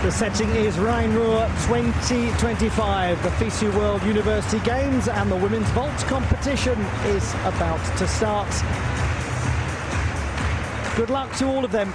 The setting is Rhine-Ruhr 2025, the FISU World University Games, and the women's vault competition is about to start. Good luck to all of them.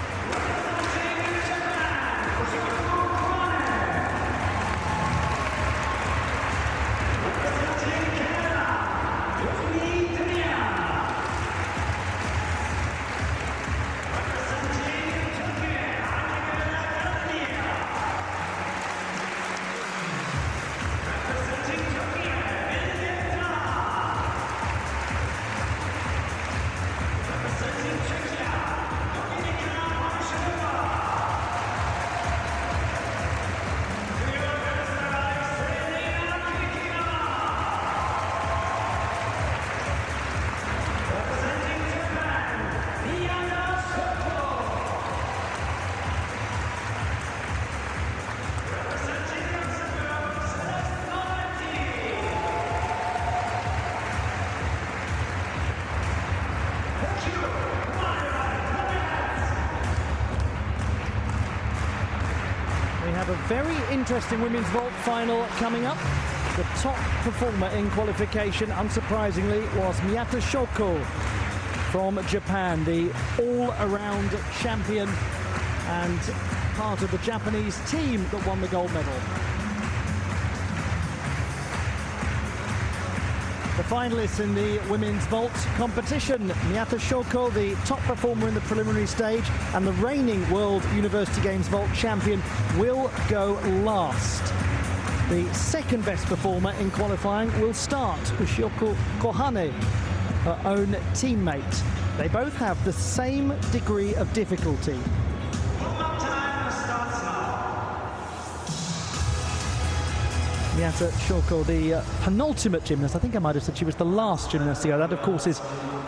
We have a very interesting women's vault final coming up. The top performer in qualification, unsurprisingly, was Miyata Shoko from Japan, the all-around champion and part of the Japanese team that won the gold medal. The finalists in the women's vault competition: Miyata Shoko, the top performer in the preliminary stage and the reigning World University Games vault champion, will go last. The second best performer in qualifying will start, Ushiyoko Kohane, her own teammate. They both have the same degree of difficulty. Miyata Shoko, the penultimate gymnast. I think I might have said she was the last gymnast to go. That, of course, is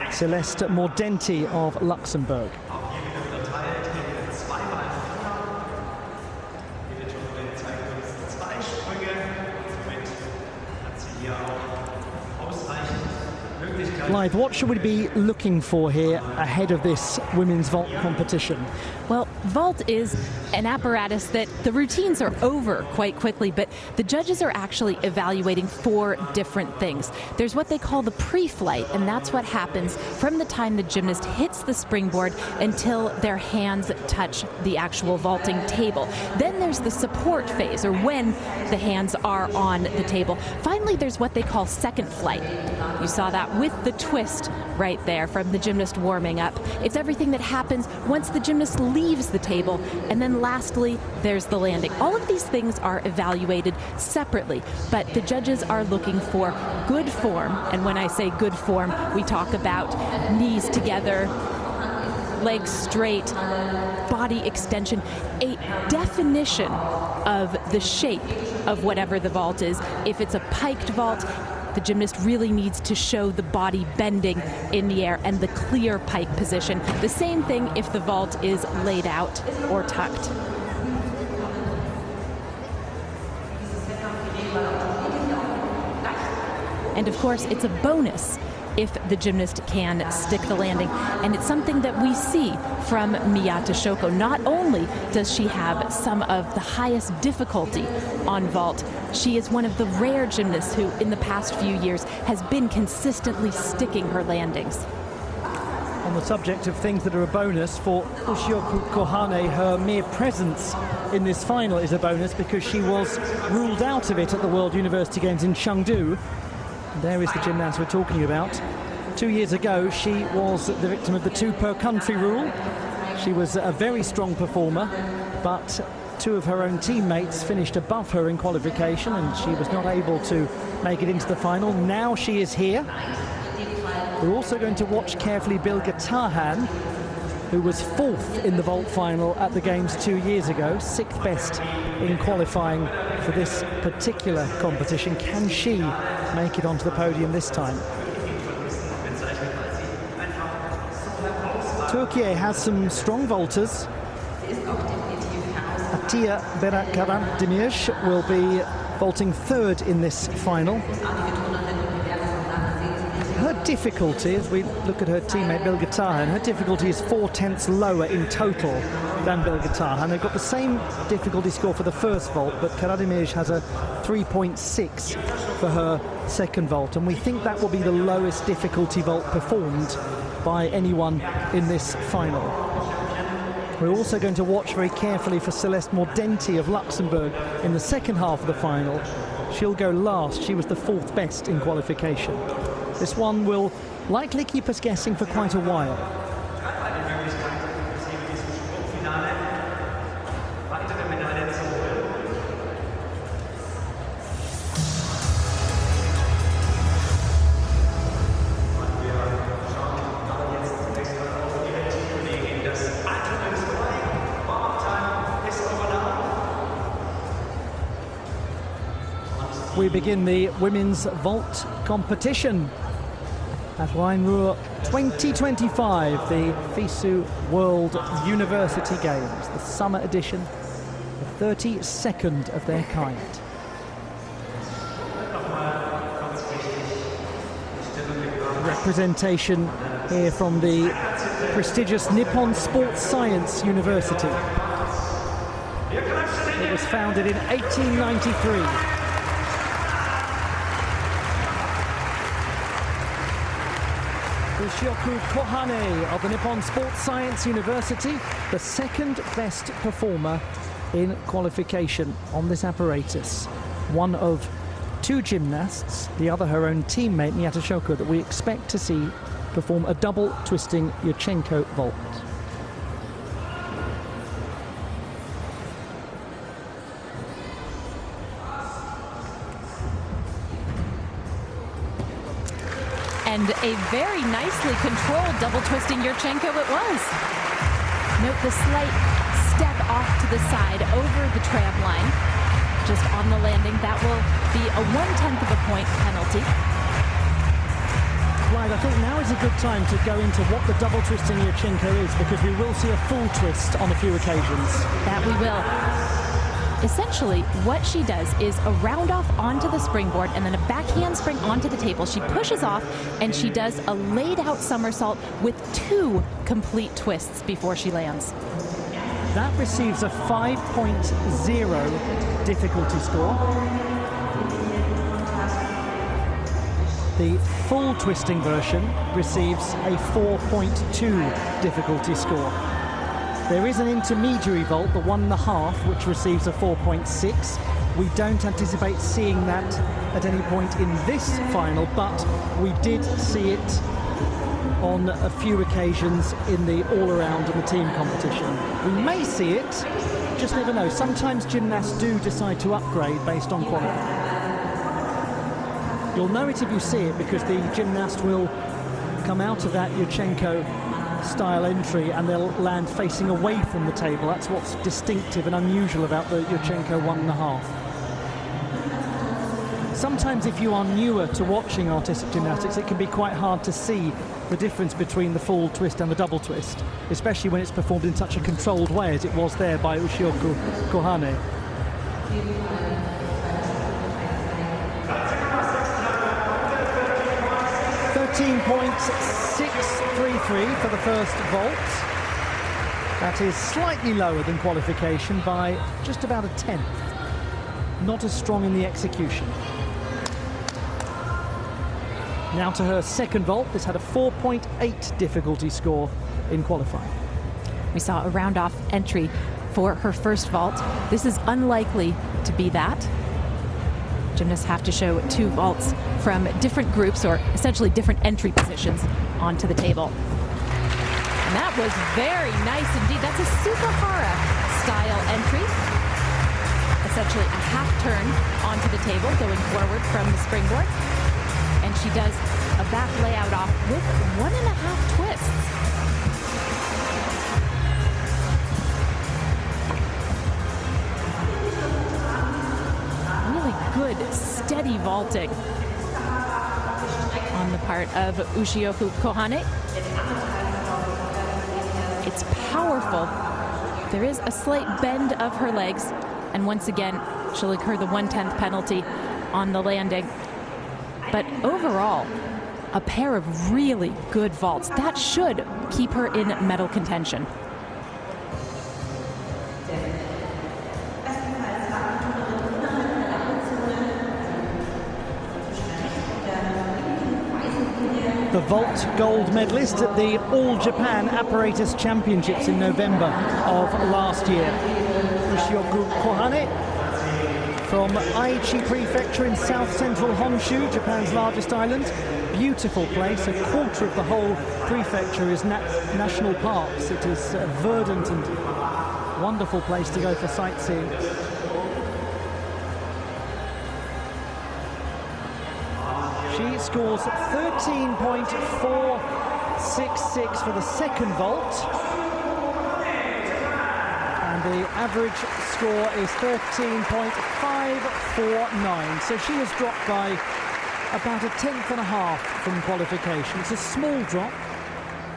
Celeste Mordenti of Luxembourg. Blythe, what should we be looking for here ahead of this women's vault competition? Well, vault is an apparatus that the routines are over quite quickly, but the judges are actually evaluating 4 different things. There's what they call the pre-flight, and that's what happens from the time the gymnast hits the springboard until their hands touch the actual vaulting table. Then there's the support phase, or when the hands are on the table. Finally, there's what they call second flight. You saw that with the twist right there from the gymnast warming up. It's everything that happens once the gymnast leaves the table. And then lastly, there's the landing. All of these things are evaluated separately, but the judges are looking for good form. And when I say good form, we talk about knees together, legs straight, body extension, a definition of the shape of whatever the vault is. If it's a piked vault, the gymnast really needs to show the body bending in the air and the clear pike position. The same thing if the vault is laid out or tucked. And of course, it's a bonus if the gymnast can stick the landing. And it's something that we see from Miyata Shoko. Not only does she have some of the highest difficulty on vault, she is one of the rare gymnasts who, in the past few years, has been consistently sticking her landings. On the subject of things that are a bonus for Ushiyoko Kohane, her mere presence in this final is a bonus because she was ruled out of it at the World University Games in Chengdu. There is the gymnast we're talking about. 2 years ago, she was the victim of the 2 per country rule. She was a very strong performer, but 2 of her own teammates finished above her in qualification, and she was not able to make it into the final. Now she is here. We're also going to watch carefully Bilge Tarhan, who was 4th in the vault final at the Games 2 years ago, 6th best in qualifying for this particular competition. Can she make it onto the podium this time? Turkey has some strong vaulters. Atiye Berakaran Demirci will be vaulting 3rd in this final. Her difficulty, as we look at her teammate Bilge Tahan, her difficulty is 4/10 lower in total than Bilge Tahan. They've got the same difficulty score for the first vault, but Karadimir has a 3.6 for her second vault, and we think that will be the lowest difficulty vault performed by anyone in this final. We're also going to watch very carefully for Celeste Mordenti of Luxembourg in the second half of the final. She'll go last. She was the 4th best in qualification. This one will likely keep us guessing for quite a while. We begin the women's vault competition at Rhein-Ruhr 2025, the FISU World University Games, the summer edition, the 32nd of their kind. Representation here from the prestigious Nippon Sports Science University. It was founded in 1893. Ushioku Kohane of the Nippon Sports Science University, the 2nd best performer in qualification on this apparatus. One of 2 gymnasts, the other her own teammate Miyata Shoko, that we expect to see perform a double twisting Yurchenko vault. And a very nicely controlled double twisting Yurchenko it was. Note the slight step off to the side over the tram line, just on the landing. That will be a 1/10 of a point penalty. Clyde, I think now is a good time to go into what the double twisting Yurchenko is, because we will see a full twist on a few occasions. That we will. Essentially, what she does is a round off onto the springboard and then a backhand spring onto the table. She pushes off and she does a laid out somersault with 2 complete twists before she lands. That receives a 5.0 difficulty score. The full twisting version receives a 4.2 difficulty score. There is an intermediary vault, the 1.5, which receives a 4.6. We don't anticipate seeing that at any point in this final, but we did see it on a few occasions in the all-around and the team competition. We may see it, just never know. Sometimes gymnasts do decide to upgrade based on quality. You'll know it if you see it, because the gymnast will come out of that Yurchenko style entry and they'll land facing away from the table. That's what's distinctive and unusual about the Yurchenko 1.5. Sometimes if you are newer to watching artistic gymnastics, it can be quite hard to see the difference between the full twist and the double twist, especially when it's performed in such a controlled way as it was there by Ushioku Kohane. .633 for the first vault. That is slightly lower than qualification by just about a 10th. Not as strong in the execution. Now to her second vault. This had a 4.8 difficulty score in qualifying. We saw a round-off entry for her first vault. This is unlikely to be that. Gymnasts have to show 2 vaults from different groups, or essentially different entry positions, onto the table. And that was very nice indeed. That's a Sukahara style entry. Essentially a half turn onto the table, going forward from the springboard. And she does a back layout off with 1.5 twists. Good, steady vaulting on the part of Ushioku Kohane. It's powerful. There is a slight bend of her legs, and once again, she'll incur the 1/10 penalty on the landing. But overall, a pair of really good vaults. That should keep her in medal contention. The vault gold medalist at the All Japan Apparatus Championships in November of last year. Yoshioku Kohane from Aichi Prefecture in south-central Honshu, Japan's largest island. Beautiful place. A quarter of the whole prefecture is national parks. It is a verdant and wonderful place to go for sightseeing. She scores 13.466 for the second vault. And the average score is 13.549. So she has dropped by about a tenth and a half from qualification. It's a small drop.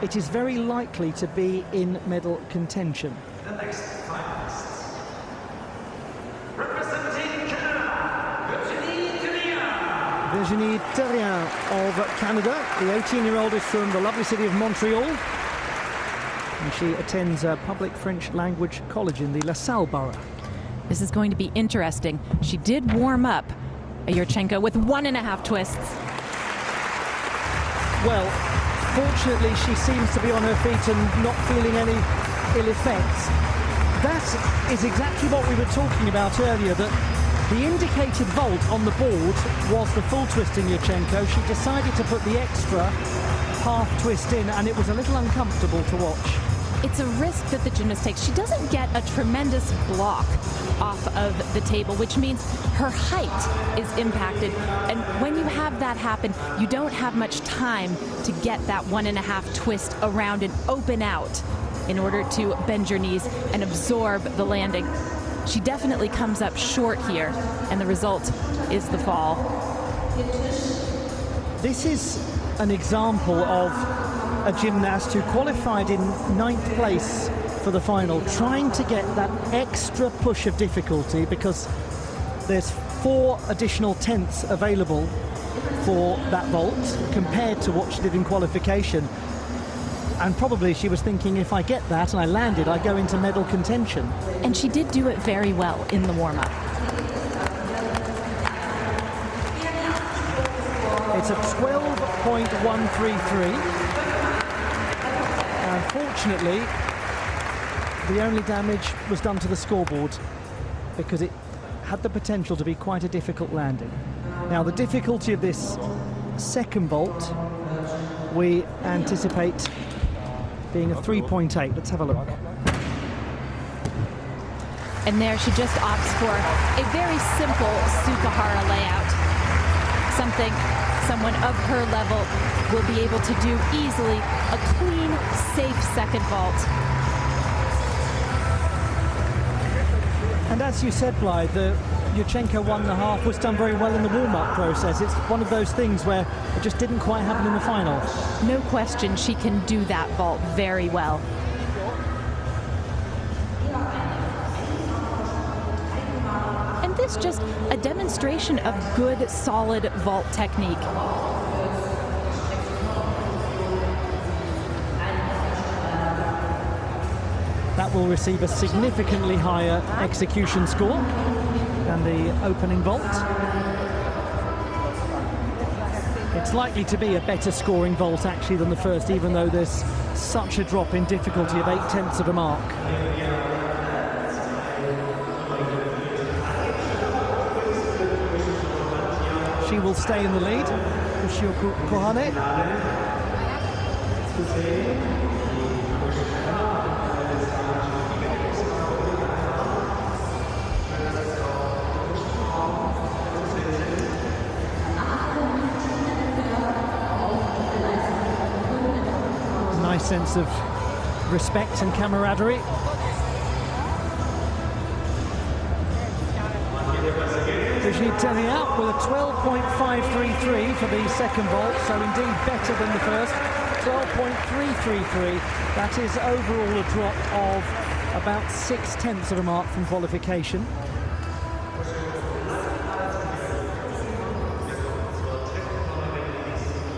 It is very likely to be in medal contention. The next finalists. Representing Canada, Virginie Terrien of Canada. The 18-year-old is from the lovely city of Montreal. And she attends a public French language college in the La Salle borough. This is going to be interesting. She did warm up Yurchenko with 1.5 twists. Well, fortunately, she seems to be on her feet and not feeling any ill effects. That is exactly what we were talking about earlier, that the indicated vault on the board was the full twist in Yurchenko. She decided to put the extra half twist in, and it was a little uncomfortable to watch. It's a risk that the gymnast takes. She doesn't get a tremendous block off of the table, which means her height is impacted. And when you have that happen, you don't have much time to get that 1.5 twist around and open out in order to bend your knees and absorb the landing. She definitely comes up short here, and the result is the fall. This is an example of a gymnast who qualified in 9th place for the final, trying to get that extra push of difficulty, because there's 4 additional tenths available for that vault compared to what she did in qualification. And probably she was thinking, if I get that and I land it, I go into medal contention. And she did do it very well in the warm-up. It's a 12.133. Unfortunately, the only damage was done to the scoreboard because it had the potential to be quite a difficult landing. Now, the difficulty of this second vault, we anticipate being a 3.8. Let's have a look. And there she just opts for a very simple Sukahara layout. Something someone of her level will be able to do easily. A clean, safe second vault. And as you said, Blythe, the Yurchenko 1.5 was done very well in the warm-up process. It's one of those things where it just didn't quite happen in the final. No question, she can do that vault very well. And this just a demonstration of good, solid vault technique. That will receive a significantly higher execution score than the opening vault. It's likely to be a better scoring vault actually than the first, even though there's such a drop in difficulty of 0.8 of a mark. She will stay in the lead. Yoshioku Kohane. Nice sense of respect and camaraderie. Virginie Terrien with a 12.533 for the second vault, so indeed better than the first. 12.333. That is overall a drop of about 0.6 of a mark from qualification.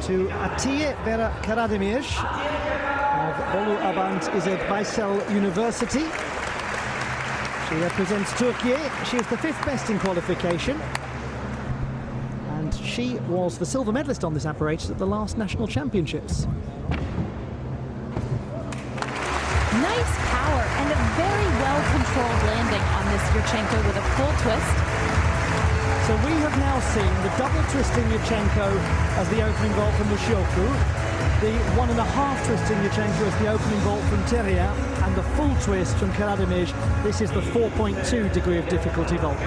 to Atiye Vera Karademir of Bolu Abant Ized Baysal University. She represents Turkey. She is the 5th best in qualification. And she was the silver medalist on this apparatus at the last national championships. Nice power and a very well-controlled landing on this Yurchenko with a full twist. So we have now seen the double twisting Yurchenko as the opening vault from Mushioku, the 1.5 twisting Yurchenko as the opening vault from Teria, and the full twist from Karademir. This is the 4.2 degree of difficulty vault.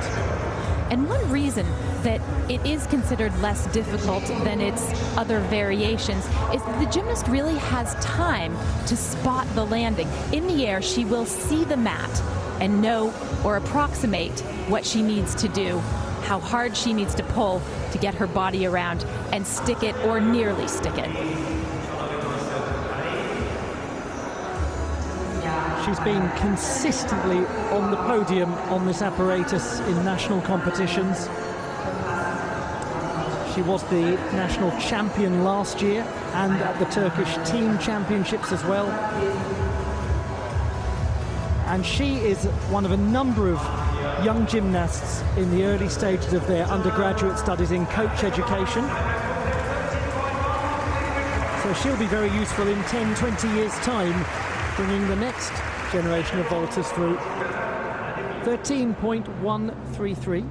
And one reason that it is considered less difficult than its other variations is that the gymnast really has time to spot the landing. In the air, she will see the mat and know or approximate what she needs to do, how hard she needs to pull to get her body around and stick it or nearly stick it. She's been consistently on the podium on this apparatus in national competitions. She was the national champion last year and at the Turkish team championships as well. And she is one of a number of young gymnasts in the early stages of their undergraduate studies in coach education. So she'll be very useful in 10, 20 years' time, bringing the next generation of vaulters through. 13.133.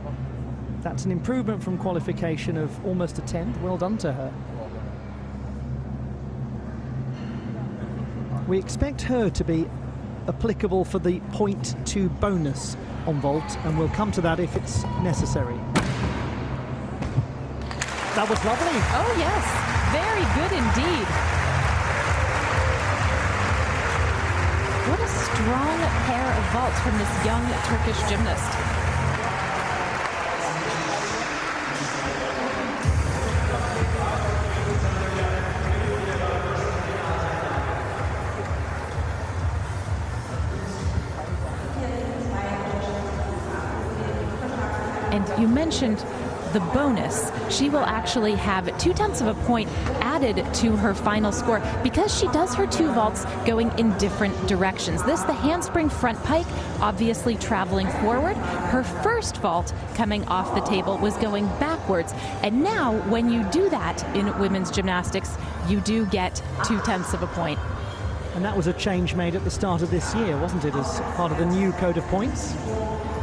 That's an improvement from qualification of almost a 10th. Well done to her. We expect her to be applicable for the 0.2 bonus on vault, and we'll come to that if it's necessary. That was lovely. Oh yes, very good indeed. What a strong pair of vaults from this young Turkish gymnast. And you mentioned the bonus. She will actually have 0.2 of a point added to her final score because she does her 2 vaults going in different directions. This, the handspring front pike, obviously traveling forward. Her first vault coming off the table was going backwards. And now, when you do that in women's gymnastics, you do get 0.2 of a point. And that was a change made at the start of this year, wasn't it, as part of the new code of points?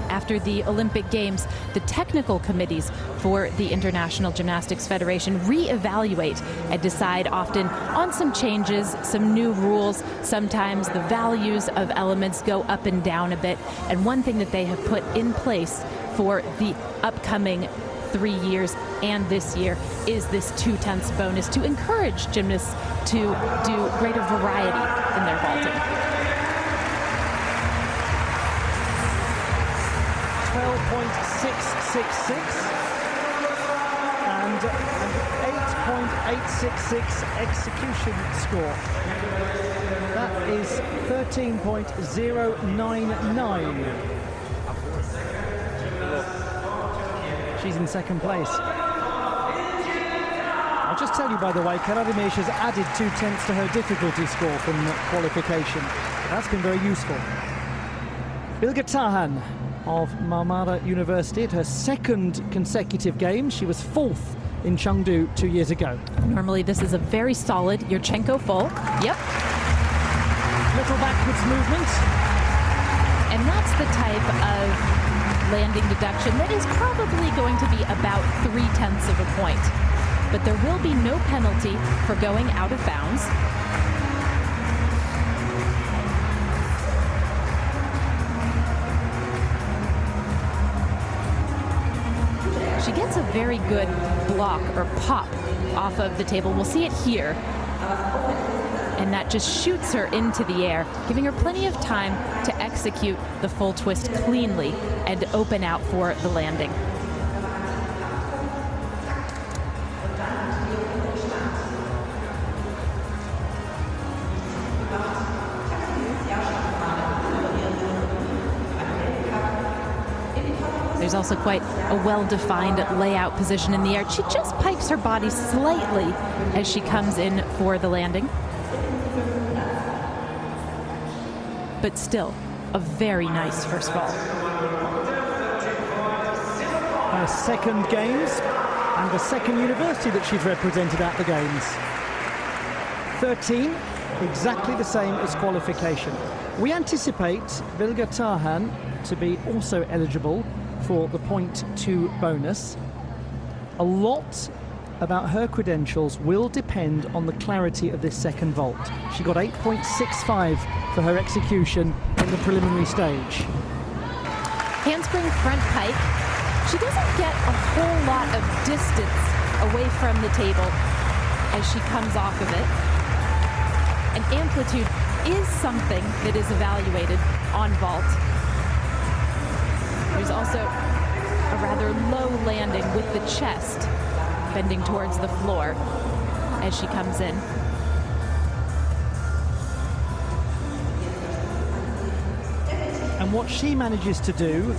After the Olympic Games, the technical committees for the International Gymnastics Federation reevaluate and decide often on some changes, some new rules. Sometimes the values of elements go up and down a bit. And one thing that they have put in place for the upcoming 3 years and this year is this 0.2 bonus to encourage gymnasts to do greater variety in their vaulting. 12.666 and an 8.866 execution score. That is 13.099. She's in second place. I'll just tell you, by the way, Karademir has added 0.2 to her difficulty score from qualification. That's been very useful. Bilge Tahan of Marmara University at her 2nd consecutive game. She was 4th in Chengdu 2 years ago. Normally this is a very solid Yurchenko full. Yep. Little backwards movement. And that's the type of landing deduction that is probably going to be about 0.3 of a point. But there will be no penalty for going out of bounds. She gets a very good block or pop off of the table. We'll see it here. And that just shoots her into the air, giving her plenty of time to execute the full twist cleanly and open out for the landing. There's also quite a well-defined layout position in the air. She just pikes her body slightly as she comes in for the landing. But still, a very nice first vault. Her second games and the second university that she's represented at the games. 13, exactly the same as qualification. We anticipate Vilga Tarhan to be also eligible for the .2 bonus. A lot about her credentials will depend on the clarity of this second vault. She got 8.65 for her execution in the preliminary stage. Handspring front pike. She doesn't get a whole lot of distance away from the table as she comes off of it. And amplitude is something that is evaluated on vault. There's also a rather low landing with the chest bending towards the floor as she comes in. And what she manages to do,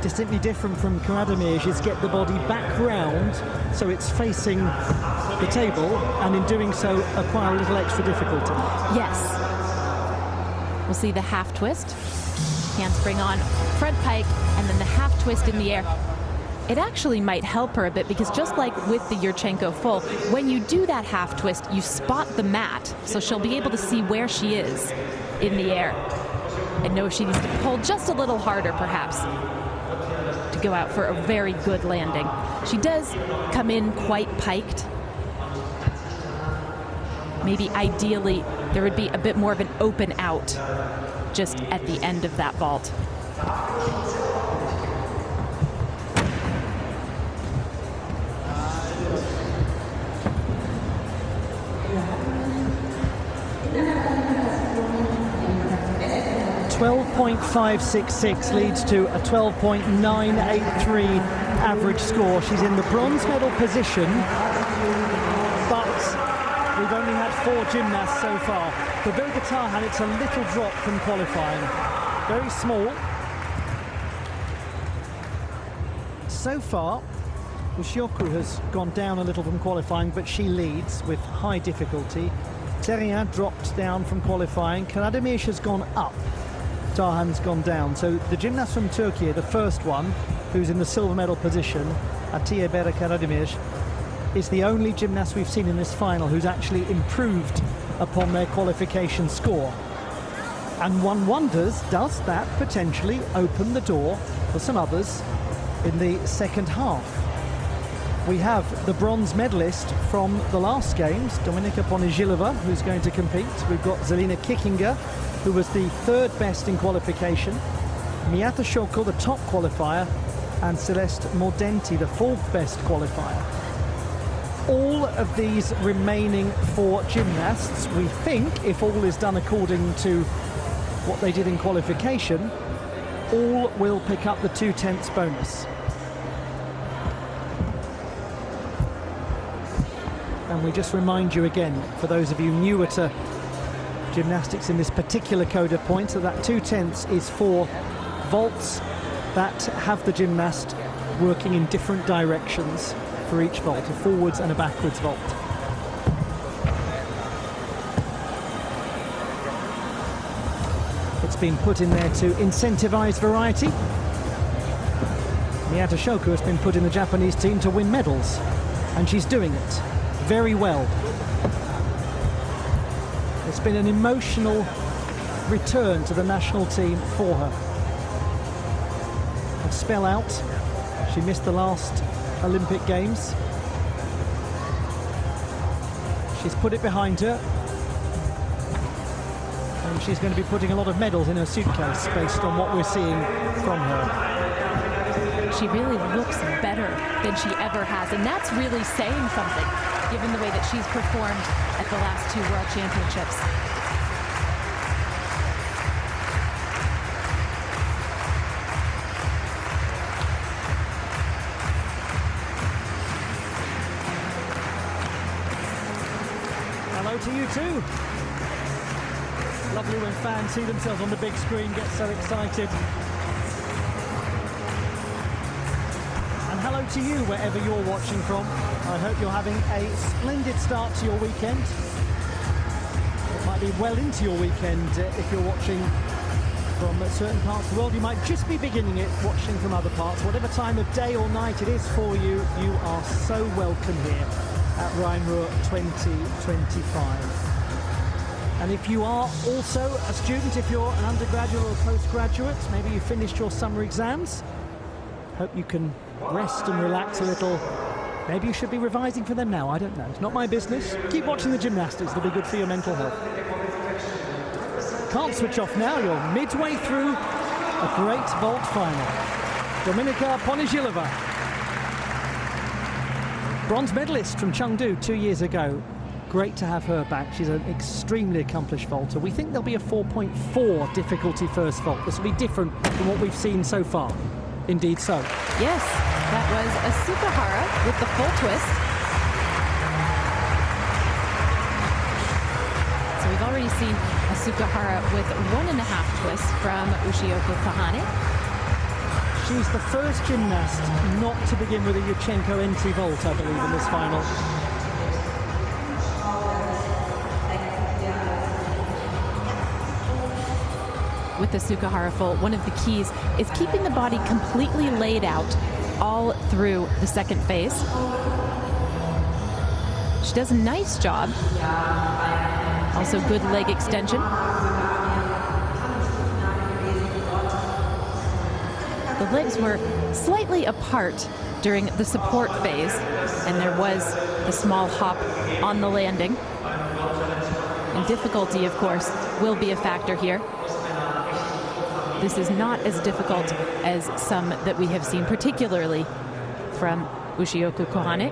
distinctly different from Karademir's, is get the body back round so it's facing the table, and in doing so acquire a little extra difficulty. Yes. We'll see the half twist, handspring on, front pike, and then the half twist in the air. It actually might help her a bit because just like with the Yurchenko full, when you do that half twist, you spot the mat, so she'll be able to see where she is in the air and know if she needs to pull just a little harder perhaps to go out for a very good landing. She does come in quite piked. Maybe ideally there would be a bit more of an open out just at the end of that vault. .566 leads to a 12.983 average score. She's in the bronze medal position, but we've only had 4 gymnasts so far. For Vilga Tarhan, it's a little drop from qualifying. Very small. So far, Ushioku has gone down a little from qualifying, but she leads with high difficulty. Terrien dropped down from qualifying. Karademir has gone up. Tarhan's gone down. So the gymnast from Turkey, the first one, who's in the silver medal position, Atiye Bera Karademir, is the only gymnast we've seen in this final who's actually improved upon their qualification score. And one wonders, does that potentially open the door for some others in the second half? We have the bronze medalist from the last games, Dominika Ponizhilova, who's going to compete. We've got Zelina Kickinger, who was the third best in qualification, Miyata Shoko, the top qualifier, and Celeste Mordenti, the fourth best qualifier. All of these remaining 4 gymnasts, we think, if all is done according to what they did in qualification, all will pick up the 2/10 bonus. And we just remind you again, for those of you newer to gymnastics in this particular code of points, that 2/10 is for vaults that have the gymnast working in different directions for each vault, a forwards and a backwards vault. It's been put in there to incentivize variety. Miyata Shoko has been put in the Japanese team to win medals, and she's doing it very well. It's been an emotional return to the national team for her. A spell out. She missed the last Olympic Games. She's put it behind her. And she's going to be putting a lot of medals in her suitcase based on what we're seeing from her. She really looks better than she ever has, and that's really saying something, given the way that she's performed at the last 2 World Championships. Hello to you too. Lovely when fans see themselves on the big screen, get so excited. hello to you wherever you're watching from. I hope you're having a splendid start to your weekend. It might be well into your weekend if you're watching from certain parts of the world. You might just be beginning it, watching from other parts. Whatever time of day or night it is for you, you are so welcome here at Rhine-Ruhr 2025. And if you are also a student, if you're an undergraduate or a postgraduate, maybe you finished your summer exams, hope you can rest and relax a little. Maybe you should be revising for them now, I don't know. It's not my business. Keep watching the gymnastics, it'll be good for your mental health. Can't switch off now, you're midway through a great vault final. Dominika Ponižilova, bronze medalist from Chengdu 2 years ago. Great to have her back. She's an extremely accomplished vaulter. We think there'll be a 4.4 difficulty first vault. This will be different from what we've seen so far. Indeed so. Yes, that was a Sukahara with the full twist. So we've already seen a Sukahara with 1.5 twists from Ushiyoko Kohane. She's the first gymnast not to begin with a Yurchenko entry vault, I believe, in this final. With the Sukahara full, one of the keys is keeping the body completely laid out all through the second phase. She does a nice job. Also good leg extension. The legs were slightly apart during the support phase, and there was the small hop on the landing. And difficulty, of course, will be a factor here. This is not as difficult as some that we have seen, particularly from Ushiyoko Kohane.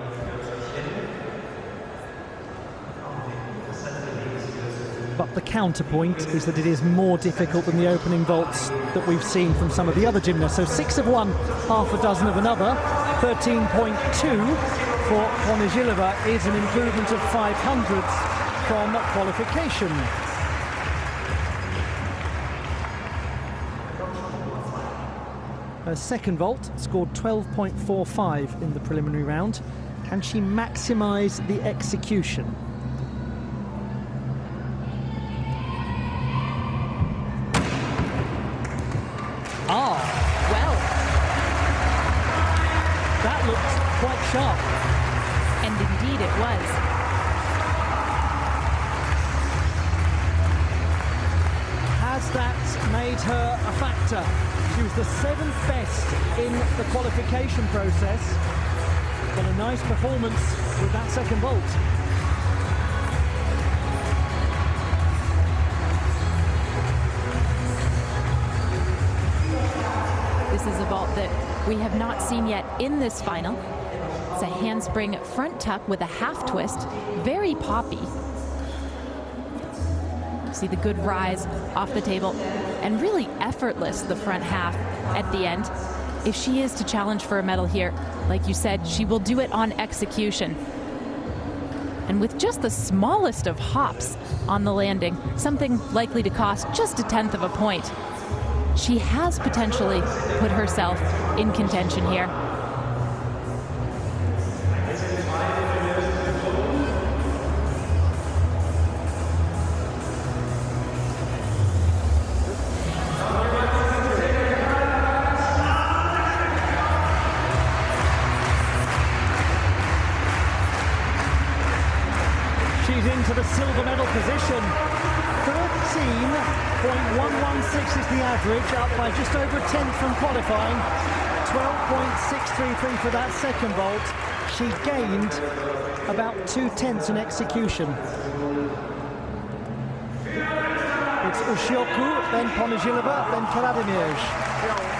But the counterpoint is that it is more difficult than the opening vaults that we've seen from some of the other gymnasts. So 6 of one, half a dozen of another. 13.2 for Ponižilova is an improvement of 500ths from qualification. Her second vault scored 12.45 in the preliminary round. Can she maximise the execution? Well. That looked quite sharp. And indeed it was. Has that made her a factor? She was the 7th best in the qualification process. Got a nice performance with that second vault. This is a vault that we have not seen yet in this final. It's a handspring front tuck with a half twist, very poppy. See the good rise off the table, and really effortless the front half at the end. If she is to challenge for a medal here, like you said, she will do it on execution. And with just the smallest of hops on the landing, something likely to cost just 1/10 of a point, she has potentially put herself in contention here. She's into the silver medal position. 13.116 is the average, up by just over 1/10 from qualifying. 12.633 for that second vault. She gained about 2/10 in execution. It's Ushioku, then Ponižilova, then Karademirj.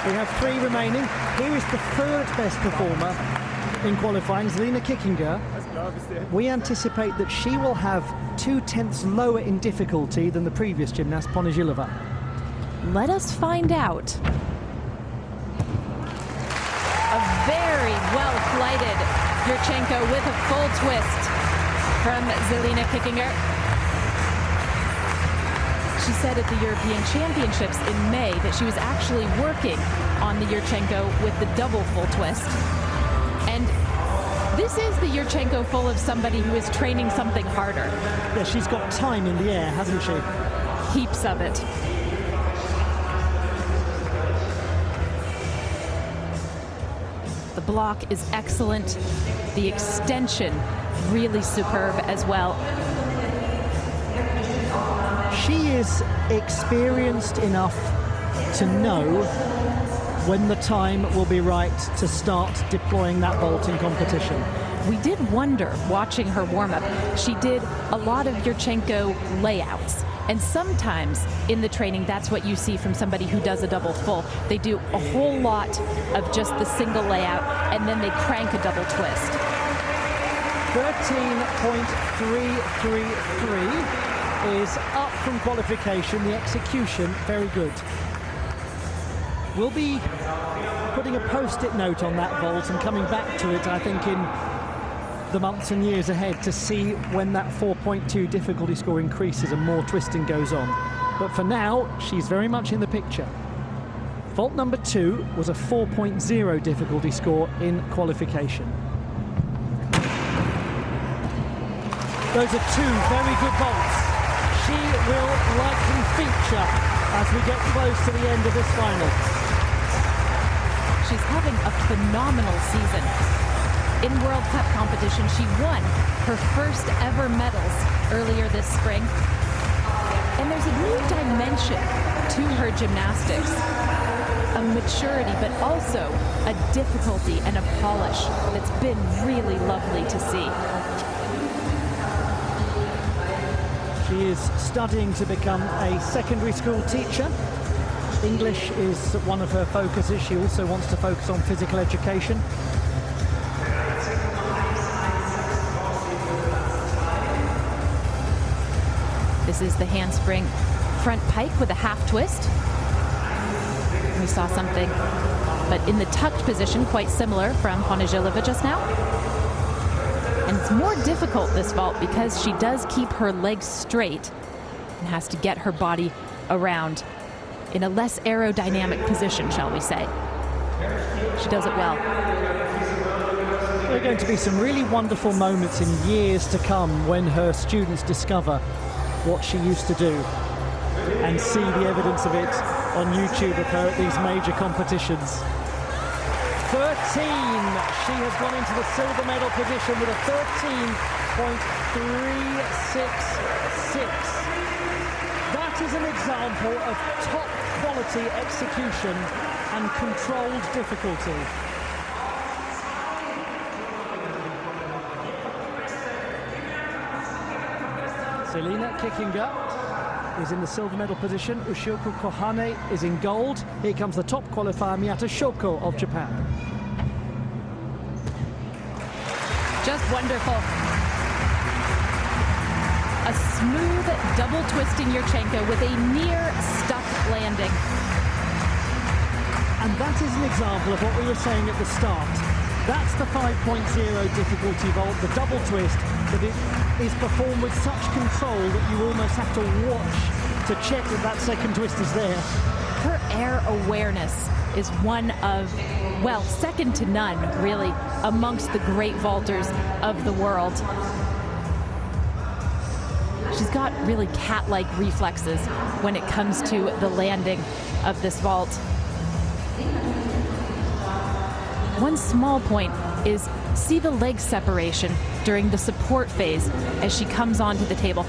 We have 3 remaining. Here is the 3rd best performer in qualifying, Zelina Kickinger. We anticipate that she will have 2/10 lower in difficulty than the previous gymnast, Ponižilova. Let us find out. A very well-flighted Yurchenko with a full twist from Zelina Kickinger. She said at the European Championships in May that she was actually working on the Yurchenko with the double full twist. This is the Yurchenko full of somebody who is training something harder. Yeah, she's got time in the air, hasn't she? Heaps of it. The block is excellent. The extension really superb as well. She is experienced enough to know when the time will be right to start deploying that vault in competition. We did wonder, watching her warm-up, she did a lot of Yurchenko layouts. And sometimes in the training, that's what you see from somebody who does a double full. They do a whole lot of just the single layout, and then they crank a double twist. 13.333 is up from qualification. The execution, very good. We'll be putting a post-it note on that vault and coming back to it, I think, in the months and years ahead to see when that 4.2 difficulty score increases and more twisting goes on. But for now, she's very much in the picture. Vault number 2 was a 4.0 difficulty score in qualification. Those are 2 very good vaults. She will likely feature as we get close to the end of this final. She's having a phenomenal season. In World Cup competition, she won her first ever medals earlier this spring. And there's a new dimension to her gymnastics. A maturity, but also a difficulty and a polish that's been really lovely to see. She is studying to become a secondary school teacher. English is one of her focuses. She also wants to focus on physical education. This is the handspring front pike with a half twist. We saw something, but in the tucked position, quite similar from Honizhelova just now. And it's more difficult, this vault, because she does keep her legs straight and has to get her body around in a less aerodynamic position, shall we say. She does it well. There are going to be some really wonderful moments in years to come when her students discover what she used to do and see the evidence of it on YouTube of her at these major competitions. 13. She has gone into the silver medal position with a 13.366. That is an example of top quality execution and controlled difficulty. Selina Kikinga is in the silver medal position. Ushioku Kohane is in gold. Here comes the top qualifier, Miyata Shoko of Japan. Just wonderful. A smooth double twisting Yurchenko with a near stuck landing. And that is an example of what we were saying at the start. That's the 5.0 difficulty vault, the double twist, but it is performed with such control that you almost have to watch to check that that second twist is there. Her air awareness is one of, well, second to none, really, amongst the great vaulters of the world. She's got really cat-like reflexes when it comes to the landing of this vault. One small point is see the leg separation during the support phase as she comes onto the table.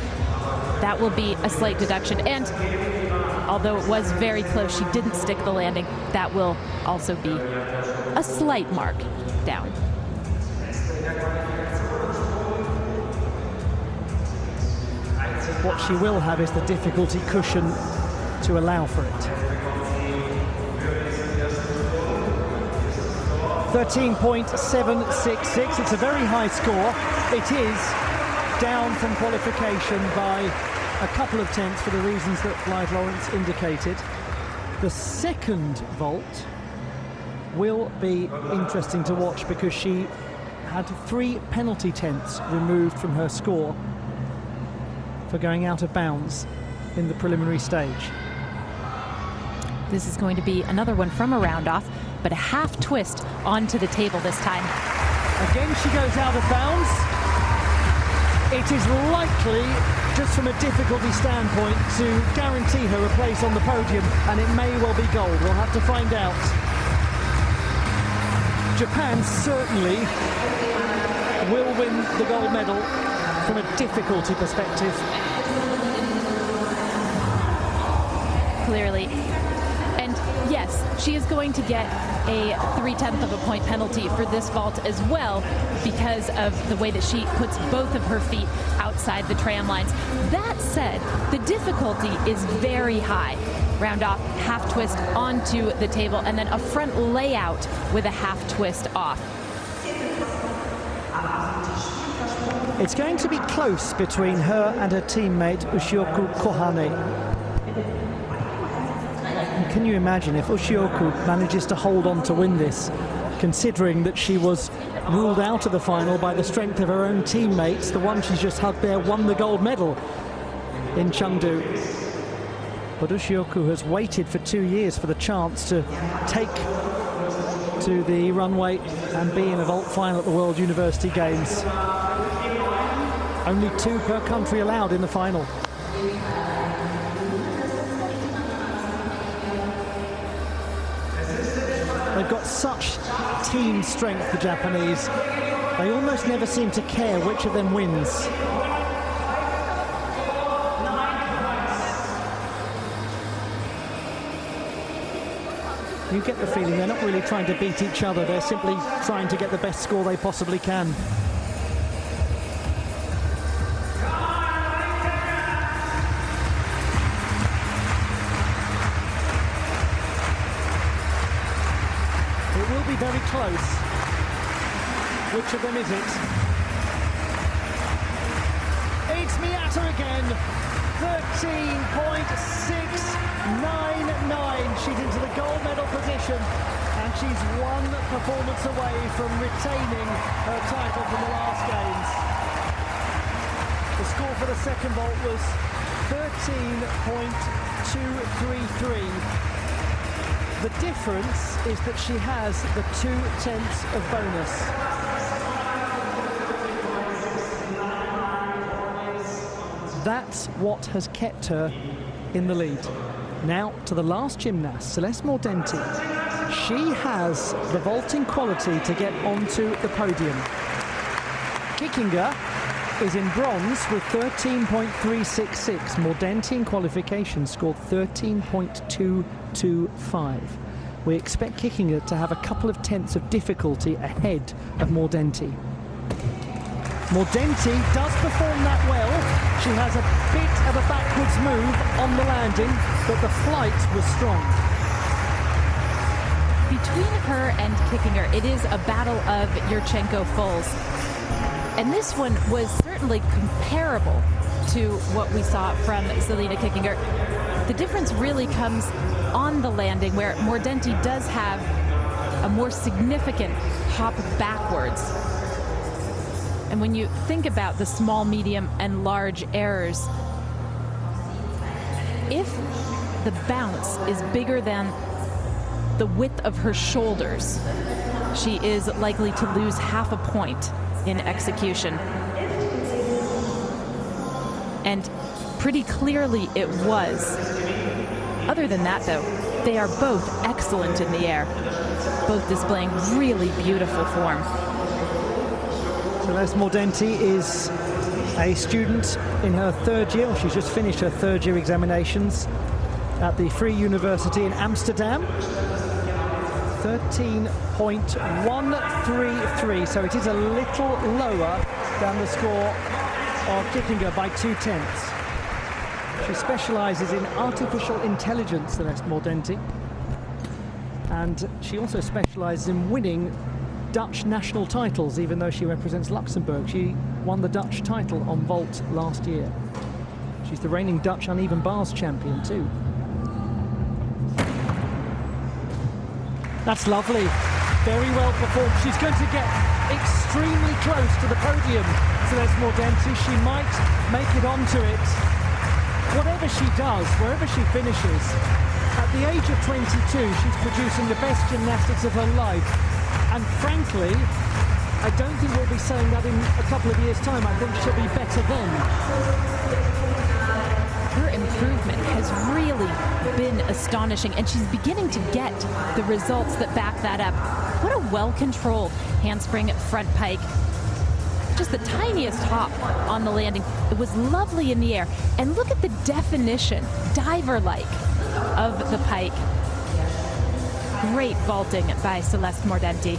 That will be a slight deduction, and although it was very close, she didn't stick the landing. That will also be a slight mark down. What she will have is the difficulty cushion to allow for it. 13.766, it's a very high score. It is down from qualification by a couple of tenths for the reasons that Blythe Lawrence indicated. The second vault will be interesting to watch because she had 3 penalty tenths removed from her score for going out of bounds in the preliminary stage. This is going to be another one from a round off, but a half twist onto the table this time. Again, she goes out of bounds. It is likely, just from a difficulty standpoint, to guarantee her a place on the podium, and it may well be gold. We'll have to find out. Japan certainly will win the gold medal from a difficulty perspective. Clearly. And yes, she is going to get a 0.3 of a point penalty for this vault as well, because of the way that she puts both of her feet outside the tram lines. That said, the difficulty is very high. Round off, half twist onto the table, and then a front layout with a half twist off. It's going to be close between her and her teammate Ushioku Kohane. And can you imagine if Ushioku manages to hold on to win this, considering that she was ruled out of the final by the strength of her own teammates? The one she's just hugged there won the gold medal in Chengdu. But Ushioku has waited for 2 years for the chance to take to the runway and be in a vault final at the World University Games. Only 2 per country allowed in the final. They've got such team strength, the Japanese. They almost never seem to care which of them wins. You get the feeling they're not really trying to beat each other, they're simply trying to get the best score they possibly can. It will be very close. Which of them is it? It's Miata again. 13.699. She's into the gold medal position, and she's one performance away from retaining her title from the last games. The score for the second vault was 13.233. The difference is that she has the 0.2 of bonus. That's what has kept her in the lead. Now to the last gymnast, Celeste Mordenti. She has the vaulting quality to get onto the podium. Kickinger is in bronze with 13.366. Mordenti in qualification scored 13.225. We expect Kickinger to have a couple of tenths of difficulty ahead of Mordenti. Mordenti does perform that well. She has a bit of a backwards move on the landing, but the flight was strong. Between her and Kickinger, it is a battle of Yurchenko-Foals. And this one was certainly comparable to what we saw from Zelina Kickinger. The difference really comes on the landing, where Mordenti does have a more significant hop backwards. And when you think about the small, medium, and large errors, if the bounce is bigger than the width of her shoulders, she is likely to lose half a point in execution. And pretty clearly it was. Other than that, though, they are both excellent in the air, both displaying really beautiful form. Celeste Mordenti is a student in her 3rd year, or she's just finished her 3rd year examinations at the Free University in Amsterdam. 13.133, so it is a little lower than the score of Kickinger by 0.2. She specialises in artificial intelligence, Celeste Mordenti, and she also specialises in winning Dutch national titles, even though she represents Luxembourg. She won the Dutch title on vault last year. She's the reigning Dutch uneven bars champion too. That's lovely. Very well performed. She's going to get extremely close to the podium, Celeste Mordenti. She might make it onto it. Whatever she does, wherever she finishes, at the age of 22, she's producing the best gymnastics of her life. And frankly, I don't think we'll be saying that in a couple of years' time. I think she'll be better then. Her improvement has really been astonishing, and she's beginning to get the results that back that up. What a well-controlled handspring front pike. Just the tiniest hop on the landing. It was lovely in the air. And look at the definition, diver-like, of the pike. Great vaulting by Celeste Mordenti.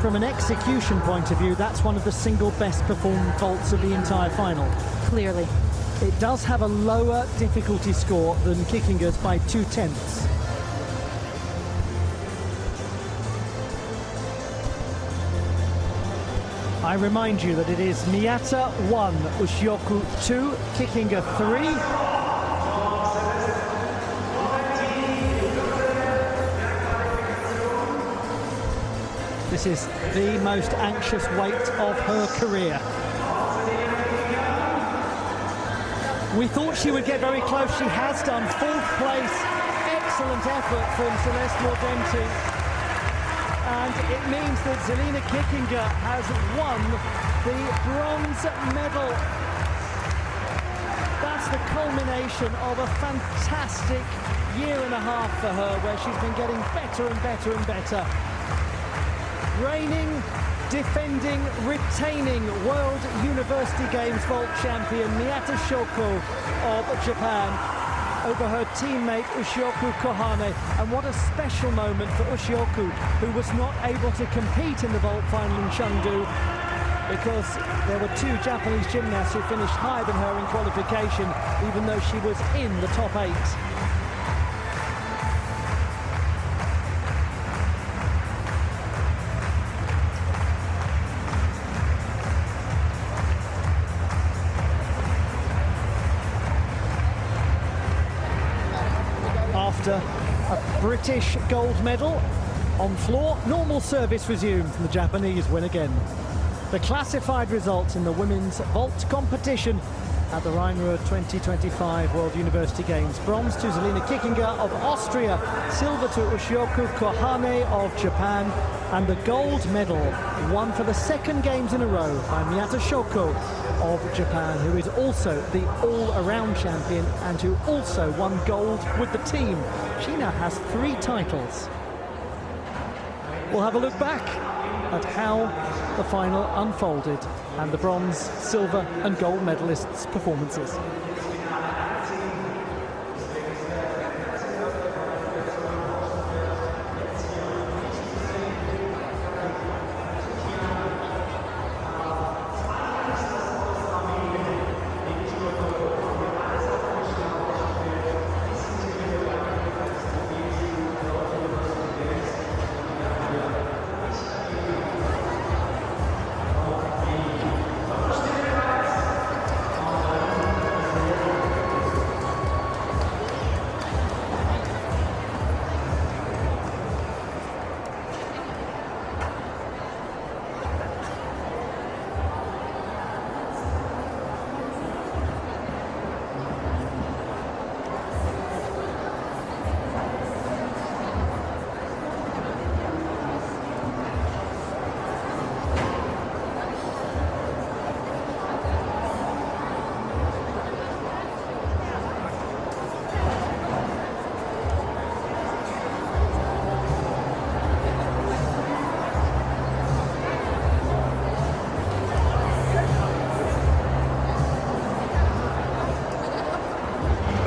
From an execution point of view, that's one of the single best performed vaults of the entire final. Clearly. It does have a lower difficulty score than Kickinger's by 0.2. I remind you that it is Miyata 1, Ushioku 2, Kickinger 3. This is the most anxious weight of her career. We thought she would get very close. She has done. 4th place. Excellent effort from Celeste Mordenti. And it means that Zelina Kickinger has won the bronze medal. That's the culmination of a fantastic year and a half for her, where she's been getting better and better and better. Reigning, defending, retaining World University Games vault champion Miyata Shoko of Japan over her teammate Ushioku Kohane. And what a special moment for Ushioku, who was not able to compete in the vault final in Chengdu because there were 2 Japanese gymnasts who finished higher than her in qualification, even though she was in the top 8. After a British gold medal on floor, normal service resumes and the Japanese win again. The classified results in the women's vault competition at the Rheinruhr 2025 World University Games. Bronze to Zelina Kickinger of Austria, silver to Ushioku Kohane of Japan, and the gold medal won for the 2nd games in a row by Miyata Shoko of Japan, who is also the all-around champion and who also won gold with the team. She now has 3 titles. We'll have a look back at how the final unfolded and the bronze, silver and gold medalists' performances.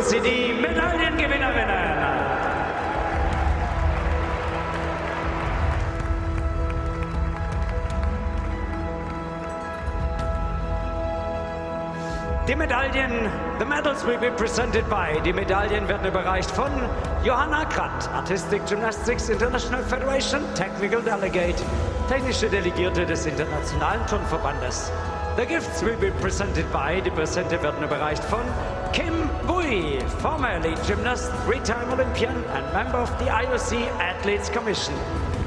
Sie die Medaillengewinnerinnen. Die Medaillen, the medals will be presented by. Die Medaillen werden überreicht von Johanna Kratt, Artistic Gymnastics International Federation, Technical Delegate, technische Delegierte des Internationalen Turnverbandes. The gifts will be presented by. Die Präsente werden überreicht von Kim Bui, former elite gymnast, 3-time Olympian and member of the IOC Athletes Commission,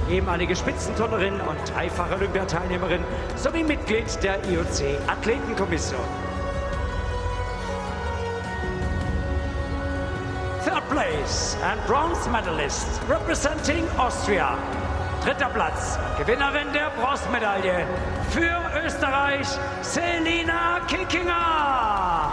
ehemalige Spitzenturnerin und 3-fache Olympiateilnehmerin sowie Mitglied der IOC Athletenkommission. Third place and bronze medalist representing Austria, Dritter Platz, Gewinnerin der Bronzemedaille für Österreich, Selina Kickinger.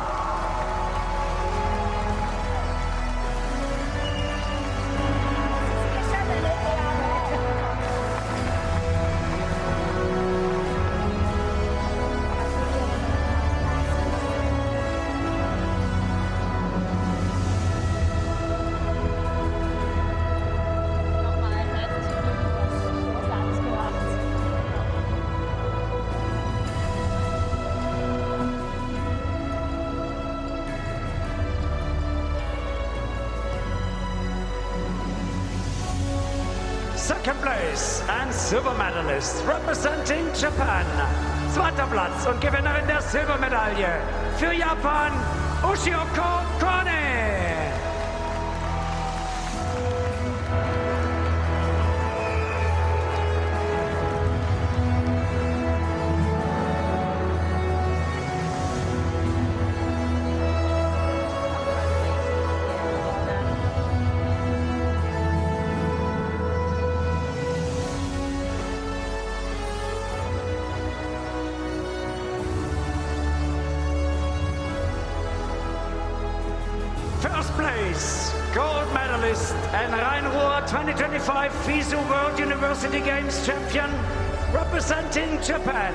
Second place and silver medalist representing Japan. Zweiter Platz und Gewinnerin der Silbermedaille für Japan, Ushioko Kone. First place, gold medalist and Rhein-Ruhr 2025 FISU World University Games Champion, representing Japan.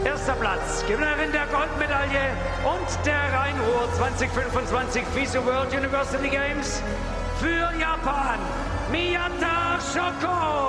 Erster Platz, Gewinnerin der Goldmedaille und der Rhein-Ruhr 2025 FISU World University Games für Japan, Miyata Shoko.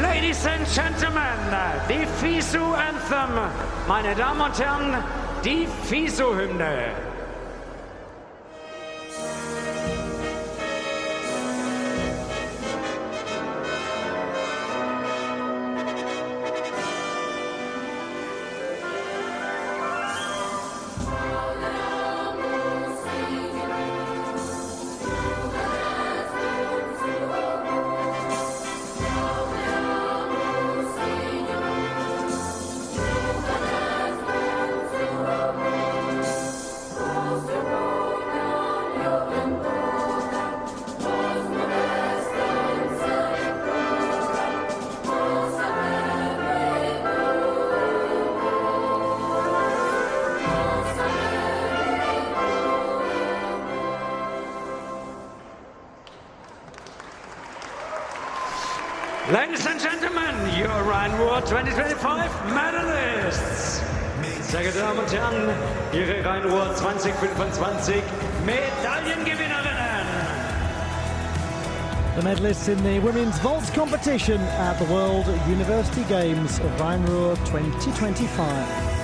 Ladies and Gentlemen, die FISU Anthem. Meine Damen und Herren, die FISU-Hymne. Ladies and gentlemen, your Rhein-Ruhr 2025 medalists. Sehr geehrte Damen und Herren, Ihre Rhein-Ruhr 2025 Medaillengewinnerinnen. The medalists in the women's vault competition at the World University Games of Rhein-Ruhr 2025.